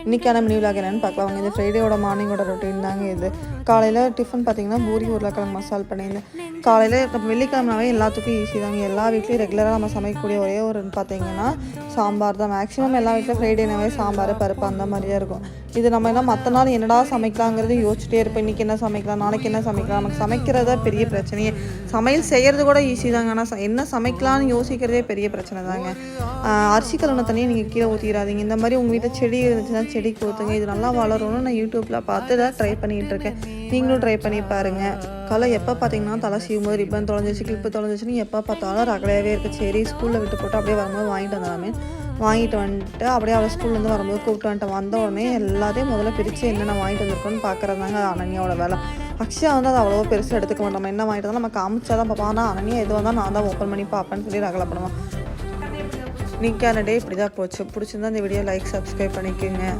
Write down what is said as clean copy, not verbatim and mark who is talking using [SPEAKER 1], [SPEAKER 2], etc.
[SPEAKER 1] இன்றைக்கான mini vlog என்னென்னு பார்க்கலாம். வாங்க. இது ஃப்ரைடேயோட மார்னிங்கோட ரொட்டீன் தாங்க இது. காலையில் டிஃபன் பார்த்திங்கன்னா பூரி உருளைக்கிழங்கு மசால் பண்ணியிருந்தேன். காலையில் நம்ம வெள்ளிக்கிழமைனாவே எல்லாத்துக்கும் ஈஸி தாங்க. எல்லா வீட்லேயும் ரெகுலராக நம்ம சமைக்கக்கூடிய ஒரே ஒரு பார்த்திங்கன்னா சாம்பார் தான். மேக்ஸிமம் எல்லா வீட்டில் ஃப்ரைடேனாவே சாம்பார் பருப்பு அந்த மாதிரியே இருக்கும். இது நம்ம என்ன மற்ற நாள் என்னடா சமைக்கலாங்கிறது யோசிச்சுட்டே இருப்பேன். இன்றைக்கி என்ன சமைக்கலாம், நாளைக்கு என்ன சமைக்கலாம். நமக்கு சமைக்கிறதா பெரிய பிரச்சனையே. சமையல் செய்கிறது கூட ஈஸி தாங்க, ஆனால் என்ன சமைக்கலான்னு யோசிக்கிறதே பெரிய பிரச்சனை தாங்க. அரிசி கழுவுன தண்ணியை நீங்கள் கீழே ஊற்றிடாதீங்க. இந்த மாதிரி உங்கள் வீட்டில் செடி இருந்துச்சுன்னா செடிக்கு ஊற்றுங்க. இது நல்லா வளரும்னு நான் யூடியூப்பில் பார்த்து இதை ட்ரை பண்ணிகிட்டு இருக்கேன். நீங்களும் ட்ரை பண்ணி பாருங்கள். காலை எப்போ பார்த்தீங்கன்னா தலை சீவும் போது ரிப்பன் தொலைஞ்சிச்சு, கிளிப்பு தொலைஞ்சிச்சுன்னு எப்போ பார்த்தாலும் ரகலையாகவே இருக்குது. சரி ஸ்கூலில் விட்டு போட்டு அப்படியே வரும்போது வாங்கிட்டு வந்தாலுமே வாங்கிட்டு வந்துட்டு அப்படியே அவள் ஸ்கூல்லேருந்து வரும்போது கூப்பிட்டு வந்துட்டு வந்த உடனே எல்லாத்தையும் முதல்ல பிரித்து என்னென்ன வாங்கிட்டு வந்திருக்கோன்னு பார்க்குறதாங்க அனன்யாவோட வேலை. அக்ஷயா வந்து அது அவ்வளோ பெருசாக எடுத்துக்க மாட்டோம். நம்ம என்ன வாங்கிட்டு வந்தாலும் நம்ம காமிச்சா தான் பார்ப்போம். ஆனால் அனன்யா எது வந்தால் நான் தான் ஓப்பன் பண்ணி பார்ப்பேன்னு சொல்லி ரகலை பண்ணுவான். இன்றைக்கான டே இப்படி தான் போச்சு. பிடிச்சிருந்தா இந்த வீடியோ லைக் சப்ஸ்கிரைப் பண்ணிக்கோங்க.